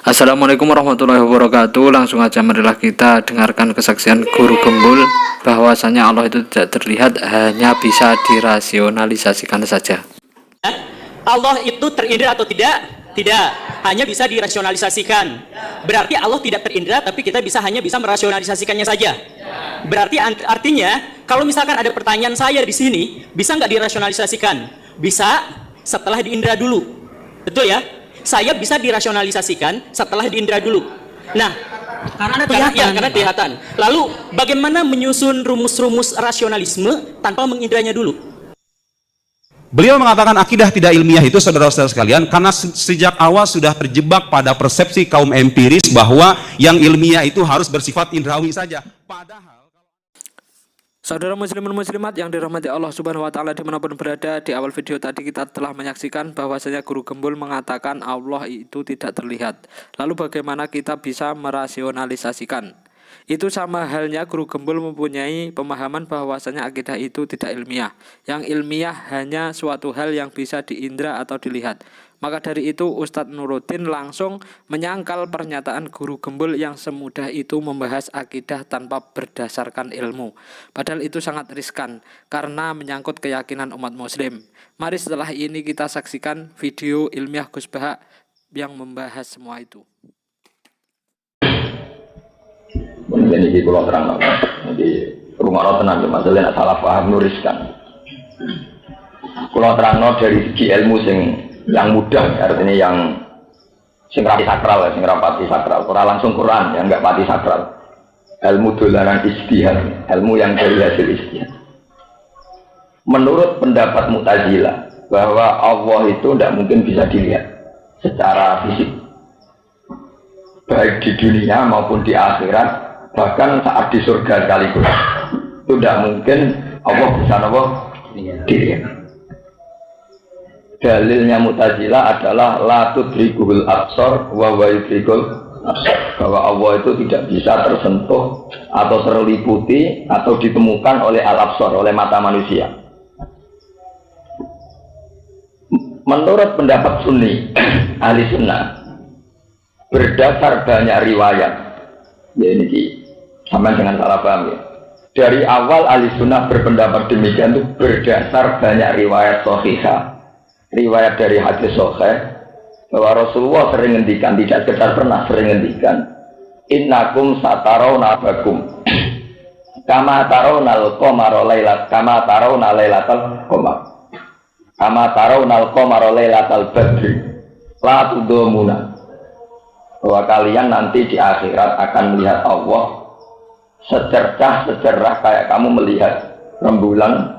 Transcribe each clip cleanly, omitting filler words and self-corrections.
Assalamualaikum warahmatullahi wabarakatuh. Langsung aja marilah kita dengarkan kesaksian Guru Gembul bahwasanya Allah itu tidak terlihat, hanya bisa dirasionalisasikan saja. Allah itu terindra atau tidak? Tidak, hanya bisa dirasionalisasikan. Berarti Allah tidak terindra, tapi kita hanya bisa merasionalisasikannya saja. Berarti artinya kalau misalkan ada pertanyaan saya di sini, bisa nggak dirasionalisasikan? Bisa setelah diindra dulu. Betul ya? Saya bisa dirasionalisasikan setelah diindra dulu. Nah, karena kelihatan. Lalu bagaimana menyusun rumus-rumus rasionalisme tanpa mengindranya dulu? Beliau mengatakan akidah tidak ilmiah itu, saudara-saudara sekalian, karena sejak awal sudah terjebak pada persepsi kaum empiris bahwa yang ilmiah itu harus bersifat indrawi saja. Padahal Saudara muslimin muslimat yang dirahmati Allah Subhanahu wa taala dimanapun berada, di awal video tadi kita telah menyaksikan bahwasanya Guru Gembul mengatakan Allah itu tidak terlihat. Lalu bagaimana kita bisa merasionalisasikan? Itu sama halnya Guru Gembul mempunyai pemahaman bahwasanya akidah itu tidak ilmiah. Yang ilmiah hanya suatu hal yang bisa diindra atau dilihat. Maka dari itu Ustadz Nuruddin langsung menyangkal pernyataan Guru Gembul yang semudah itu membahas akidah tanpa berdasarkan ilmu. Padahal itu sangat riskan karena menyangkut keyakinan umat muslim. Mari setelah ini kita saksikan video ilmiah Gus Baha yang membahas semua itu. Kemudian ini kalau terang, jadi rumah tenang, masalahnya salah paham nuriskan. Kalau terang dari segi ilmu yang mudah, artinya yang sing rapati sakral, sing rapati sakral. Ora langsung Quran, yang enggak pati sakral. Ilmu dolanan istihad, ilmu yang dari hasil istihad. Menurut pendapat Mu'tazilah bahwa Allah itu tidak mungkin bisa dilihat secara fisik, baik di dunia maupun di akhirat, bahkan saat di surga sekaligus. Itu tidak mungkin Allah bisa dilihat. Dalilnya Mu'tazilah adalah la tudrikul absar wa huwa yudrikul absar, bahwa Allah itu tidak bisa tersentuh atau terliputi atau ditemukan oleh al-absar, oleh mata manusia. Menurut pendapat Sunni, ahli sunnah, berdasar banyak riwayat, ya ini sama dengan salah paham ya. Dari awal ahli sunnah berpendapat demikian itu berdasar banyak riwayat sahihah. Riwayat dari hadis sahih bahwa Rasulullah sering ngendikan, tidak sekedar pernah sering ngendikan, innakum satarawna bakum kama tarawnal qamara lailat kama tarawna lailatal qamar kama tarawnal qamara lailatal badri la tudumuna, bahwa kalian nanti di akhirat akan melihat Allah secercah kayak kamu melihat rembulan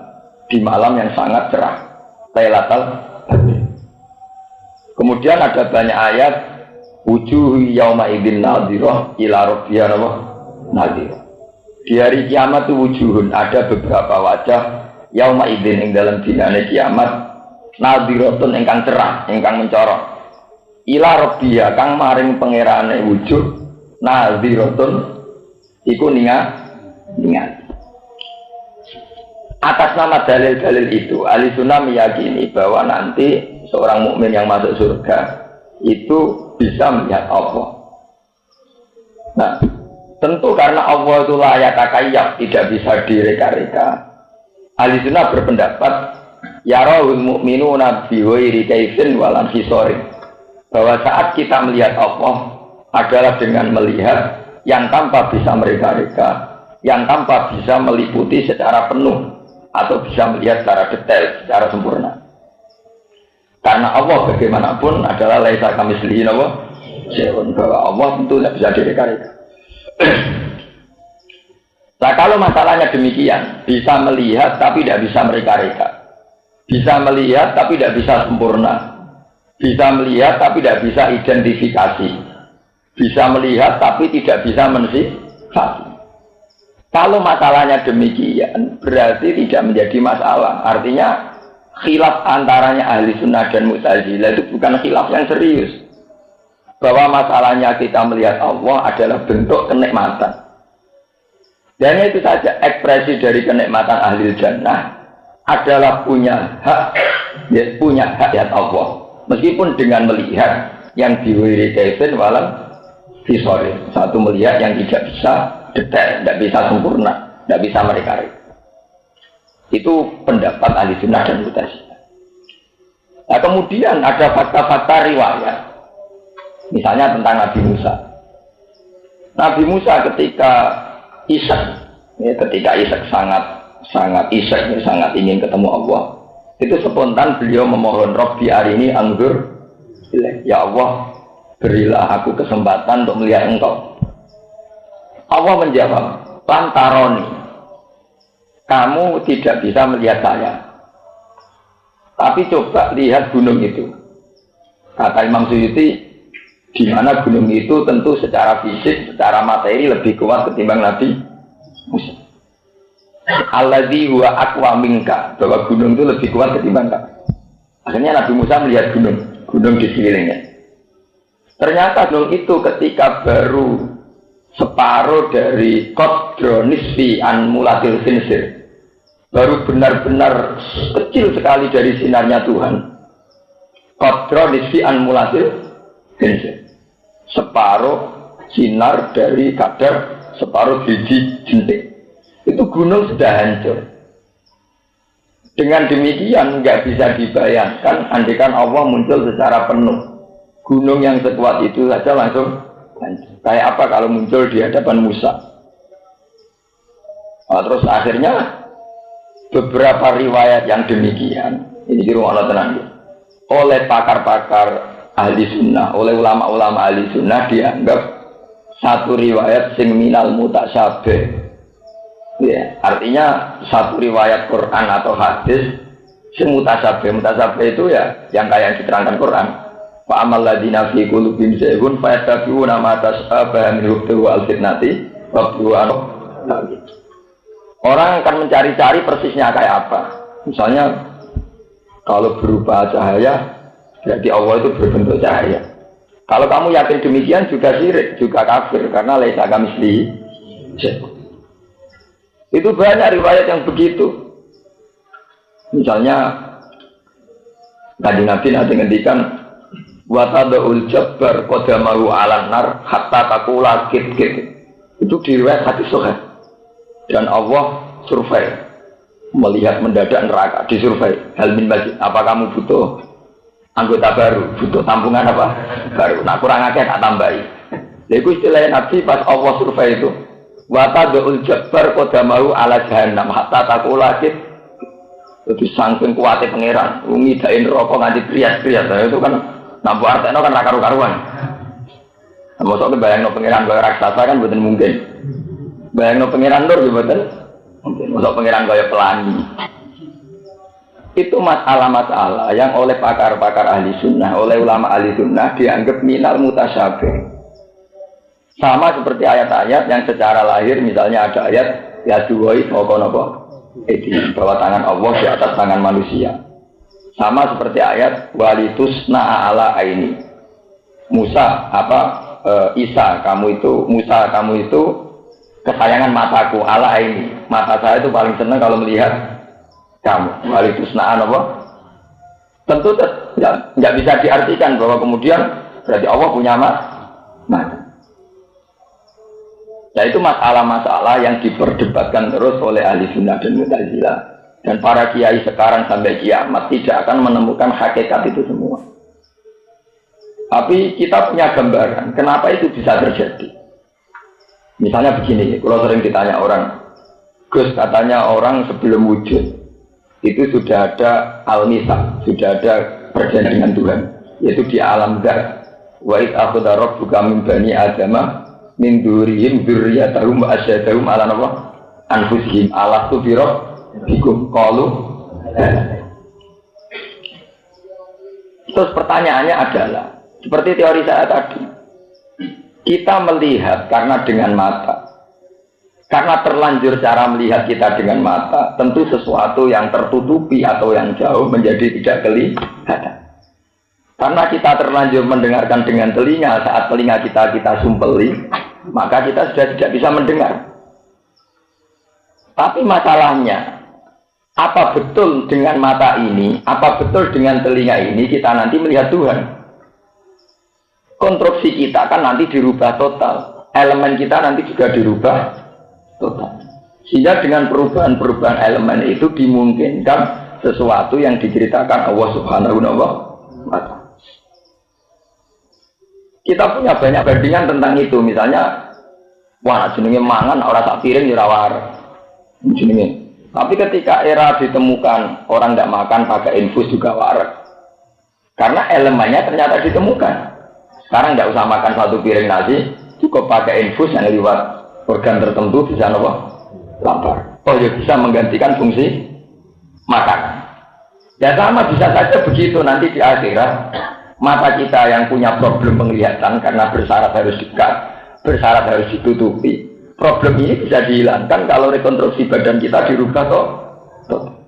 di malam yang sangat cerah, lailatal. Kemudian ada banyak ayat wujuh yauma idzin nadhirah ila rabbiha nadhirah. Di hari kiamat itu wujuhun, ada beberapa wajah yauma idzin ing dalam dinane kiamat nadhiratun ingkang cerah, ingkang mencorok. Ila rabbiha kang maring pangerane wujuh nadhiratun iku ningat. Atas nama dalil-dalil itu, ahli sunnah meyakini bahwa nanti seorang mukmin yang masuk surga itu bisa melihat Allah. Nah, tentu karena Allah itu layak takayyab, tidak bisa direka-reka. Ahli sunnah berpendapat yarahul mu'minuna bi ghairi kaifin walan hisorin, bahwa saat kita melihat Allah adalah dengan melihat yang tanpa bisa mereka-reka, yang tanpa bisa meliputi secara penuh atau bisa melihat secara detail, secara sempurna. Karena Allah bagaimanapun adalah laisa kamitslihi syai'un, bahwa Allah tentu tidak bisa direka-reka. Nah, kalau masalahnya demikian, bisa melihat tapi tidak bisa mereka-reka, bisa melihat tapi tidak bisa sempurna, bisa melihat tapi tidak bisa identifikasi, bisa melihat tapi tidak bisa mensifati. Kalau masalahnya demikian, berarti tidak menjadi masalah. Artinya khilaf antaranya ahli sunnah dan Mu'tazilah itu bukan khilaf yang serius. Bahwa masalahnya kita melihat Allah adalah bentuk kenikmatan. Dan itu saja, ekspresi dari kenikmatan ahli jannah adalah punya hak lihat Allah. Meskipun dengan melihat, yang diwiri kaifin walam visori. Satu melihat yang tidak bisa detail, tidak bisa sempurna, tidak bisa mereka. Itu pendapat ahli sunnah dan Mu'tazilah. Nah, kemudian ada fakta-fakta riwayat, misalnya tentang Nabi Musa. Nabi Musa ketika Ishak, sangat ingin ketemu Allah, itu spontan beliau memohon, Rabbi arini anzur ilaik, ya Allah berilah aku kesempatan untuk melihat engkau. Allah menjawab, lantaroni, kamu tidak bisa melihat saya, tapi coba lihat gunung itu. Kata Imam Suyuti, di mana gunung itu tentu secara fisik, secara materi lebih kuat ketimbang Nabi Musa. Alladzi huwa aqwa minka, bahwa gunung itu lebih kuat ketimbang kamu. Akhirnya Nabi Musa melihat gunung di sekelilingnya. Ternyata gunung itu ketika baru separuh dari qadra nisfi an mulatil sinsir, baru benar-benar kecil sekali dari sinarnya Tuhan. Qadra nisfi an mulatil sinsir, separuh sinar dari kadar separuh biji jentik. Itu gunung sudah hancur. Dengan demikian nggak bisa dibayangkan andaikan Allah muncul secara penuh. Gunung yang sekuat itu saja langsung hancur. Kayak apa kalau muncul di hadapan Musa? Nah, terus akhirnya beberapa riwayat yang demikian, ini di ruang tenang, oleh pakar-pakar ahli sunnah, oleh ulama-ulama ahli sunnah dianggap satu riwayat sing minal mutasyabih. Ya, artinya satu riwayat Quran atau hadis sing mutasyabih. Mutasyabih itu ya yang kayak diterangkan Quran. Fa amal ladina fi qulubihim zaygun fa yattabi'una ma tashabaha min hubtihi al-fitnati wa orang akan mencari-cari persisnya kayak apa. Misalnya kalau berupa cahaya, berarti Allah itu berbentuk cahaya. Kalau kamu yakin demikian juga syirik, juga kafir, karena laisa kamitslihi syai'. Itu banyak riwayat yang begitu. Misalnya Kanjeng Nabi nanti ngendikan wa tadul jabbar qadamahu 'alan nar hatta taqula kit. Itu di riwayat hadis sahih. Dan Allah survei, melihat mendadak neraka, disurvei. Hal min majid, apa kamu butuh anggota baru, butuh tampungan apa baru? Nah kurang akeh tak tambahi. Lha iku istilah Nabi pas Allah survei itu. Wa tadul jabbar qadamahu 'ala jahannam hatta taqula kit. Itu saking kuatnya pangeran, ngidain rokok nganti kriat-kriat. Itu kan nampu artekno kan ra karu-karuan. Mosok bayangno pangeran kaya raksasa kan mboten mungkin. Bayangno pangeran nur mboten mungkin. Mosok pangeran kaya pelangi. Itu masalah-masalah yang oleh pakar-pakar ahli sunnah, oleh ulama ahli sunnah dianggap minal mutasyabih. Sama seperti ayat-ayat yang secara lahir, misalnya ada ayat ya duwai nopo-nopo bahwa tangan Allah di atas tangan manusia. Sama seperti ayat walitusna ala aini. Musa Isa kamu itu kesayangan mataku, ala aini. Mata saya itu paling senang kalau melihat kamu. Walitusna apa? Tentu tidak bisa diartikan bahwa kemudian berarti Allah punya mata. Nah itu masalah-masalah yang diperdebatkan terus oleh ahli sunnah dan Mu'tazilah, dan para kiai sekarang sampai kiamat tidak akan menemukan hakikat itu semua. Tapi kita punya gambaran kenapa itu bisa terjadi. Misalnya begini, kalau sering ditanya orang, Gus katanya orang sebelum wujud itu sudah ada al-mitsaq, sudah ada perjanjian dengan Tuhan, yaitu di alam dzat. Wa id akhadha rabbuka min bani adama min durihim dzurriyyatahum wa asyhadahum ala anfusihim alastu bi rabbikum qalu. Terus pertanyaannya adalah seperti teori saya tadi, kita melihat karena dengan mata, karena terlanjur cara melihat kita dengan mata, tentu sesuatu yang tertutupi atau yang jauh menjadi tidak kelihatan. Karena kita terlanjur mendengarkan dengan telinga, saat telinga kita sumpeli, maka kita sudah tidak bisa mendengar. Tapi masalahnya, apa betul dengan mata ini, apa betul dengan telinga ini kita nanti melihat Tuhan? konstruksi kita kan nanti dirubah total. Elemen kita nanti juga dirubah total. Sehingga dengan perubahan-perubahan elemen itu dimungkinkan sesuatu yang diceritakan Allah Subhanahu wa Ta'ala. Kita punya banyak bandingan tentang itu. Misalnya, wah jenenge mangan ora sak piring ora waras. Jenenge. Tapi ketika era ditemukan orang tidak makan pakai infus juga waras. Karena elemennya ternyata ditemukan. Sekarang tidak usah makan satu piring nasi, cukup pakai infus yang lewat organ tertentu bisa lapar. Oh ya bisa menggantikan fungsi makan. Ya sama bisa saja begitu nanti di akhirat. Mata kita yang punya problem penglihatan karena bersyarat harus dekat, bersyarat harus ditutupi. Problem ini bisa dihilangkan kalau rekonstruksi badan kita dirubah toh.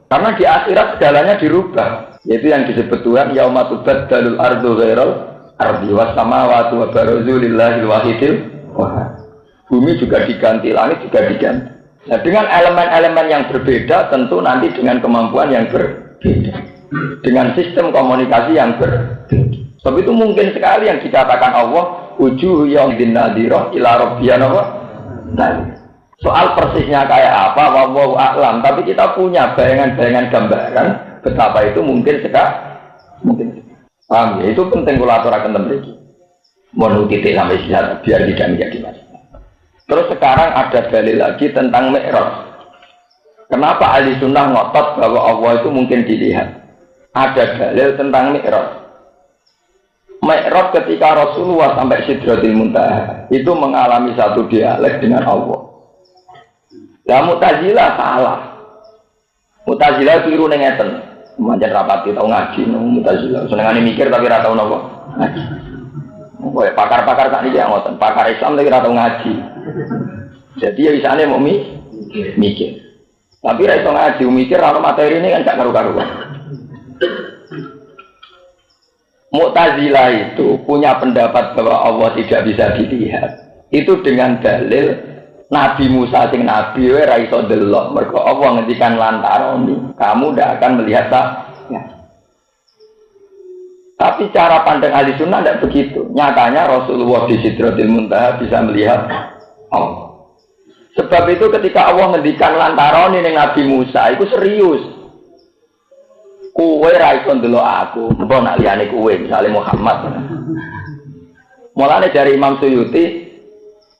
Karena di akhirat segalanya dirubah. Yaitu yang disebut Tuhan yauma tubaddalul ardu ghairal ardi was samawati wa barazu lillahil wahidil wahhad. Bumi juga diganti, langit juga diganti. Nah, dengan elemen-elemen yang berbeda tentu nanti dengan kemampuan yang berbeda. Dengan sistem komunikasi yang berbeda. Sebab itu mungkin sekali yang dikatakan Allah wujuh yaumidin nadhirah ila rabbiyah nah, soal persisnya kayak apa wallahu a'lam, tapi kita punya bayangan-bayangan gambaran betapa itu mungkin sekali. Paham ya? Itu penting kula aturaken mriki. Mohon titik sampai sisa biar tidak menjadi masalah. Terus sekarang ada dalil lagi tentang Mi'raj. Kenapa ahli sunnah ngotot bahwa Allah itu mungkin dilihat? Ada dalil tentang Mi'raj. Mi'raj ketika Rasulullah sampai Sidratil Muntaha itu mengalami satu dialek dengan Allah. Lah Mu'tazilah salah. Mu'tazilah keliru ning ngeten. Manjan rapati tau ngaji nang Mu'tazilah. Senengane mikir tapi ora tau napa ngaji. Kowe pakar-pakar sak niki ngoten, pakar Islam tapi ora tau ngaji. Jadi ya isane mau mikir. Tapi ra iso ngaji, mikir ora materi ini kan gak karu-karuan. Mu'tazilah itu punya pendapat bahwa Allah tidak bisa dilihat. Itu dengan dalil Nabi Musa sing nabi wae ra iso delok. Mergo Allah ngendikan lantaroni, kamu ndak akan melihat ya. Tapi cara pandang ahli sunnah tidak begitu. Nyatanya Rasulullah di Sidratil Muntaha bisa melihat Allah. Sebab itu ketika Allah ngendikan lantaroni ning Nabi Musa itu serius. Kowe ra iso ndelok aku, mbok nak liyane kowe misale Muhammad. Mulane dari Imam Suyuti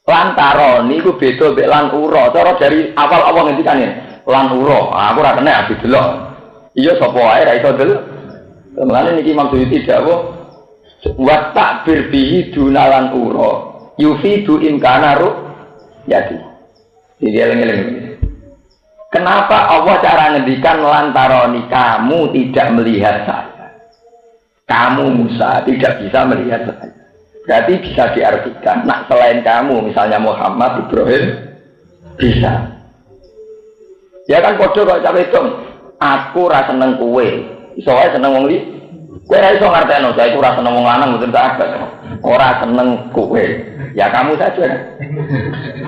lantaroni iku beda mek lan ura. Cara dari awal Allah ngendikan lan ura, aku ora kena didelok. Iya sapa wae ra iso delok. Mulane niki Imam Suyuti dawuh wa ta'bir bihi dunalan ura yufidu imkana yati. Jadi eling-eling. Kenapa Allah cara ngendikan lantaroni kamu tidak melihat saya? Kamu Musa tidak bisa melihat saya. Berarti bisa diartikan, nak selain kamu, misalnya Muhammad, Ibrahim, bisa. Ya kan kode kok cawe dong. Aku ra seneng kowe. Iso wae seneng wong li. Kowe ra iso ngarteno, saya iku ra seneng wong lanang mboten tak agak. Ora seneng kowe. Ya kamu saja.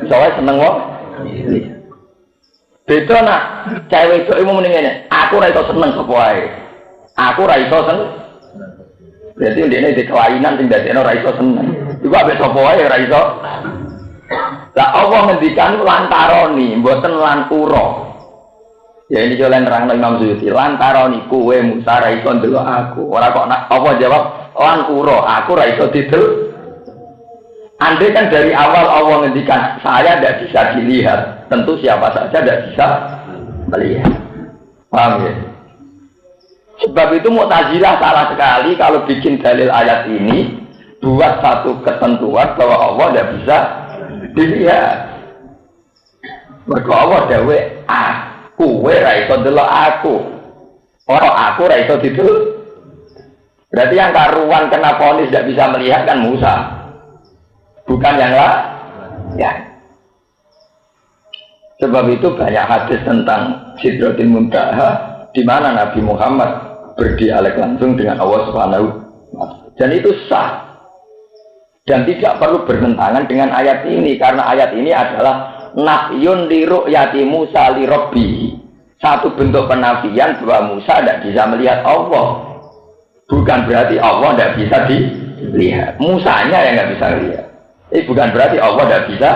Iso wae seneng wong li. Beda nak cewek itu mau mendingin aku ra iso seneng sapa wae. Aku ra iso seneng. Berarti ndekne di kelainan sing dadekno ra iso seneng. Juga mek sapa wae ra iso. Lah Allah ngendikan lantaroni mboten lan ura. Ya ini yo lan nerangno Imam Suyuti. Lantaroni kowe Musa ra iso ndelok aku. Ora kok nak apa jawab lan ura, aku ra iso didelok. Andai kan dari awal Allah ngendikan saya tidak bisa dilihat, tentu siapa saja tidak bisa melihat. Paham ya? Sebab itu Mu'tazilah salah sekali kalau bikin dalil ayat ini buat satu ketentuan bahwa Allah tidak bisa dilihat. Mergo Allah dawe aku ra iso delok aku. Ora aku ra iso didelok. Berarti yang karuan kena vonis tidak bisa melihat kan Musa. Bukan yang lain. Ya. Sebab itu banyak hadis tentang Sidratil Muntaha di mana Nabi Muhammad berdialek langsung dengan Allah Subhanahu wa Ta'ala. Dan itu sah. Dan tidak perlu bertentangan dengan ayat ini karena ayat ini adalah nafyun li ru'yati Musa li rabbi. Satu bentuk penafian bahwa Musa tidak bisa melihat Allah. Bukan berarti Allah tidak bisa lihat. Musanya yang nggak bisa lihat. Ini bukan berarti Allah tidak bisa.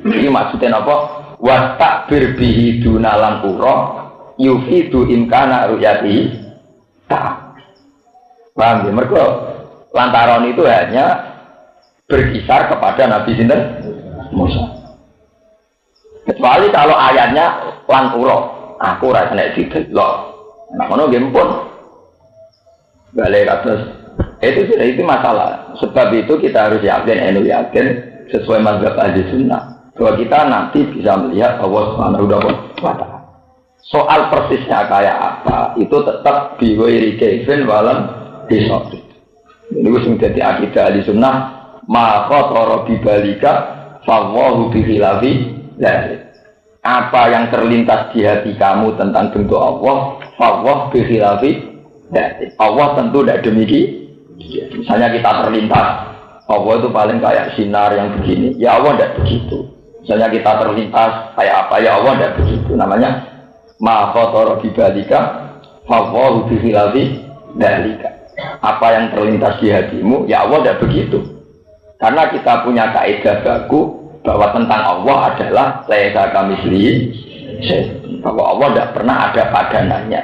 Ini maksudnya apa? Wastakbir bihi dunalan ura yufidu imkana ru'yati tak. Paham ya? Mereka lantaran itu hanya berkisar kepada Nabi Sinten Musa. Kecuali kalau ayatnya lan ura, aku rasanya didelok. Nah, ngono nggih pun. Balik atas itu masalah. Sebab itu kita harus yakin sesuai mazhab ahli sunnah bahwa kita nanti bisa melihat Allah Subhanahu wa ta'ala. Soal persisnya kayak apa itu tetap biwairi kaifin walam bisawri. Ini wis menjadi akidah ahli sunnah ma khatara bibalika fawahu bihilafi dzalik. Apa yang terlintas di hati kamu tentang bentuk Allah fawah bihilafi dzalik. Allah tentu tidak demikian. Misalnya kita terlintas Allah itu paling kayak sinar yang begini, ya Allah tidak begitu. Misalnya kita terlintas kayak apa, ya Allah tidak begitu. Namanya ma khatara bibalika fawahu bihilafi dzalika. Apa yang terlintas di hatimu, ya Allah tidak begitu. Karena kita punya kaidah baku bahwa tentang Allah adalah laisa kamitslihi syai', bahwa Allah tidak pernah ada padanannya.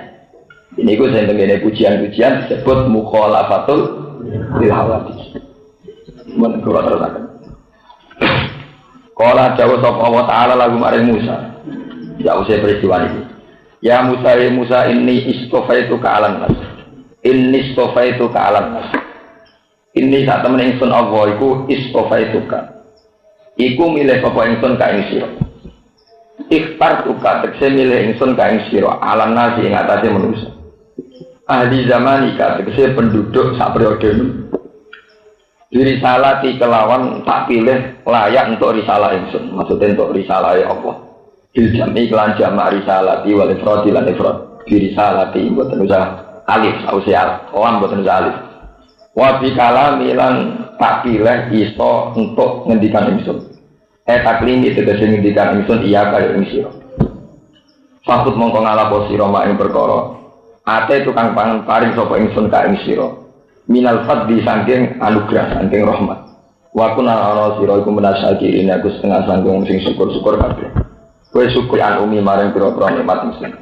Ini gue sendiri pujian-pujian disebut mukhalafatul lil hawadits. Mun kula terusaken. Qala jawab sapa Allah taala lagu maring Musa. Ya usai peristiwa ini. Ya Musa inni istofaituka 'alan nas. Inni istofaituka 'alan nas. Inni sak temen ingsun Allah iku istofaituka. Iku milih sapa ingsun ka ing sira. Ikhtartuka tegese milih ingsun ka ing sira 'alan nas ing atase manusa. Ahli zamanika tegese penduduk sak periode diri salati kelawan tak pilih layak untuk risalah ingsun, maksudnya untuk risalah Allah. Bil jami kelan jamak risalati wal ifrad lan ifrad. Diri salati mboten usah alif, ausial, lam mboten usah alif. Wa bi kalami lan tak pilih iso untuk ngendikan ingsun. Taklimi tegese ngendikan ingsun iya kaya ing sira. Fakut mongko ngalapo sira mak ing perkara. Ate tukang pangan paring sapa ingsun ka ing sira. Minal fadli saking anugerah saking rahmat. Wa kunna ana sira iku menasakirin aku setengah sanggung sing syukur-syukur kabeh. Kowe syukur an umi maring pira-pira nikmat ingsun.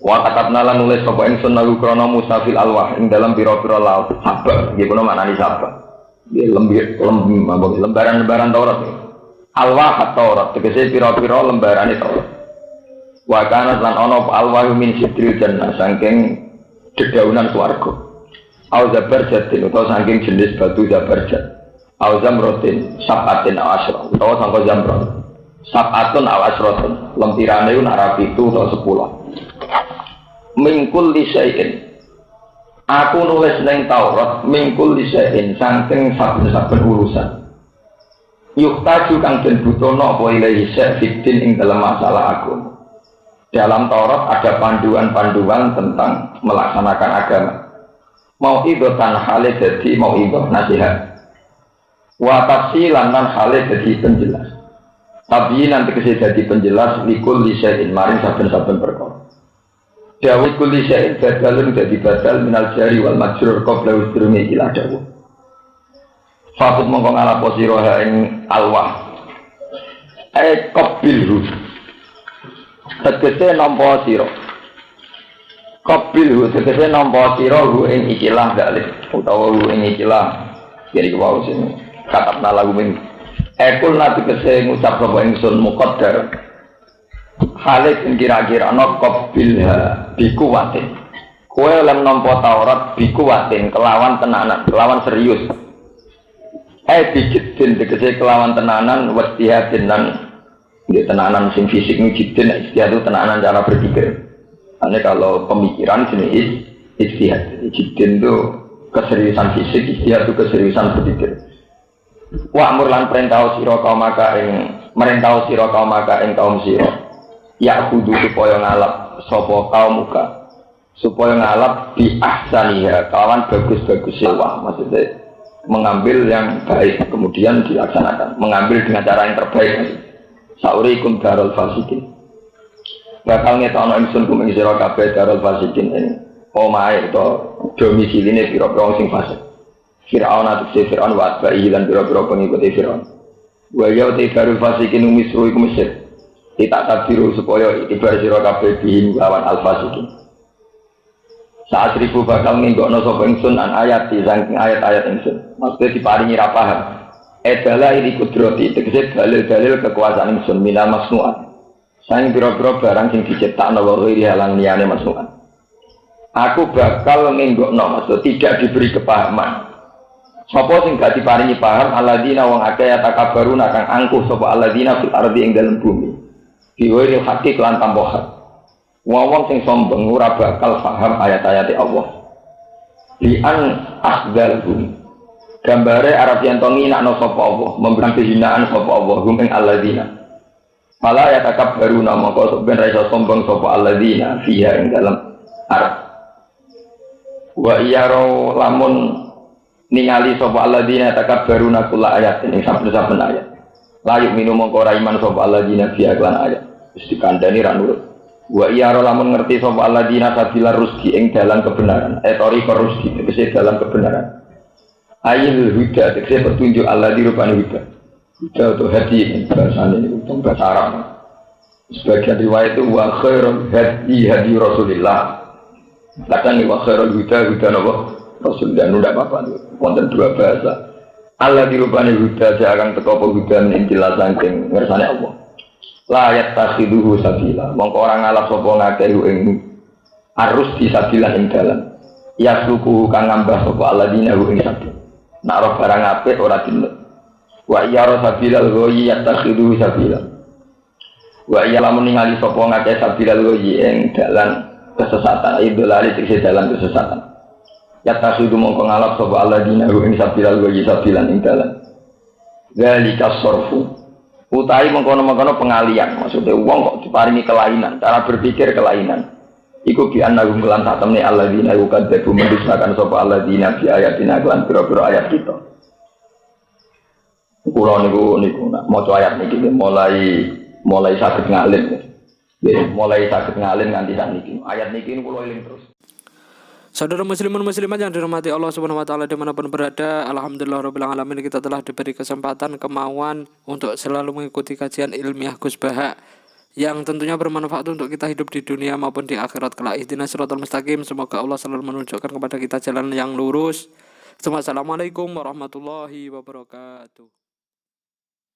Wa katabna lan nulis sapa ingsun lagu krana musafil alwah ing dalam pira-pira laut sabar nggih puno maknane sabar. Nggih lembaran-lembaran Taurat. Alwah Taurat tegese pira-pira lembarane Taurat. Wa kana lan ana alwah min sidril jannah saking dedaunan swarga. Au zabarjatin utawa saking jenis batu zabarjat. Au zamrotin sabatin aw asra utawa sangka zamrot. Sabatun aw asratun lempirane ku nak rapi 7 utawa 10. Mingkul lisain. Aku nulis ning Taurat mingkul lisain saking saben-saben urusan. Yuktaju kang den butono apa ilahi fitin ing dalam masalah agama. Dalam Taurat ada panduan-panduan tentang melaksanakan agama. Mau idotan hale jadi mau idot nasihat. Wa tafsilan lan hale jadi penjelas. Tapi nanti kesih jadi penjelas likul lisain maring saben-saben perkara. Dawuh kul lisain badalun jadi badal minal jari wal majrur qabla usrumi ila dawuh. Fakut mongko ngalapo sira ing alwah. Qabilhu. Tegese nampa sira. Qabilhu tegese nampa sira hu ing ikilah dalih utawa hu ing ikilah. Jadi kuwi sing katapna lagu min. Ekul nabi tegese ngucap sapa ingsun muqaddar. Halik kira-kira ana qabilha bikuwatin. Kowe lem nampa Taurat bikuwatin kelawan tenanan, kelawan serius. Dijidin tegese kelawan tenanan wastihadin lan tenanan sing fisik ni jidin istihad itu tenanan cara berpikir. Hanya kalau pemikiran jenis istihad. Jidin itu keseriusan fisik, istihad itu keseriusan berpikir. Wa amur lan perintah sira kaum maka ing kaum sira. Ya kudu supaya ngalap sapa kaum muka. Supaya ngalap bi ahsaniha kawan bagus-bagus wah maksudnya mengambil yang baik kemudian dilaksanakan, mengambil dengan cara yang terbaik. Saurikum darul fasikin. Bakal ngetokno ingsun kum ing sira kabeh darul fasikin ing omahe utawa domisiline pira-pira sing fasik. Fir'aun atau Fir'aun wa atba'ihi lan biro-biro pengikuti Fir'aun. Wa ya tibarul fasikin misru iku Mesir. Tidak tabiru supaya itibar sira kabeh bihim lawan al-fasikin. Saat ribu bakal ninggokno sapa ingsun an ayat di saking ayat-ayat ingsun. Maksudnya diparingi ra paham. Edala ini kudrati tegese dalil-dalil kekuasaan ingsun minal masnu'at. Saing biro-biro barang sing diciptakno wa ghairi halang liyane masnu'at. Aku bakal ninggokno maksud tidak diberi kepahaman. Sapa sing gak diparingi paham alladzina wong akeh yatakabaruna kang angkuh sapa alladzina fil ardi ing dalem bumi. Diwiri hati kelan tambohat. Wong sing sombong ora bakal paham ayat-ayat Allah. Li'an akhdalhum. Gambare Arab yang tongi nakno sapa Allah, memberi kehinaan sapa Allah hum ing alladzina. Fala yatakabbaruna maka ben ra iso sombong sapa alladzina fiha ing dalem Arab. Wa iyaro lamun ningali sapa alladzina yatakabbaruna kula ayat ing saben-saben ayat. Layuk minum mongko ora iman sapa alladzina fiha lan ayat. Wis dikandani ra nurut. Wa iyaro lamun ngerti sapa alladzina sabila rusdi ing dalan kebenaran. Tori rusdi tegese dalan kebenaran. Ayil huda, tegese petunjuk Allah di rupanya huda. Huda atau hadi, bahasanya ini untuk bahasa Arab. Sebagian riwayat itu wa khairul hadi hadi Rasulillah. Kadang wa khairul huda huda nabi Rasulullah. Tidak apa-apa, konten dua bahasa. Allah di rupanya huda, saya akan teko huda menintilah sangking ngersane Allah. Layat takhiduhu sabila. Mongko orang ngalap sopo ngakehu ing arus di sabila ing dalam. Yaslukuhu kang ngambah sopo Allah dinahu ing sabila. Nak roh barang apik ora dinut. Wa iya rasabilal ghayyi yatakhidu sabila. Wa iya lamun ningali sapa ngakeh sabilal ghayyi ing dalan kesesatan, idolali tegese dalan kesesatan. Yatakhidu mongko ngalap sapa alladzina ing sabilal ghayyi sabilan ing dalan. Zalika sarfu. Utahi mengkono-mengkono pengalian, maksudnya wong kok diparingi kelainan, cara berpikir kelainan. Iku bi annahum lan satamne alladzina yukadzabu mendustakan sapa alladzina bi ayatina lan pira-pira ayat kita. Kula niku maca ayat niki mulai saged ngalim. Nggih, mulai saged ngalim nganti sak niki. Ayat niki kula eling terus. Saudara muslimun muslimat yang dirahmati Allah Subhanahu wa taala dimanapun berada, alhamdulillahirabbil alamin kita telah diberi kesempatan kemauan untuk selalu mengikuti kajian ilmiah Gus Baha yang tentunya bermanfaat untuk kita hidup di dunia maupun di akhirat kelak. Ihdinas siratal mustaqim. Semoga Allah selalu menunjukkan kepada kita jalan yang lurus. Assalamualaikum warahmatullahi wabarakatuh.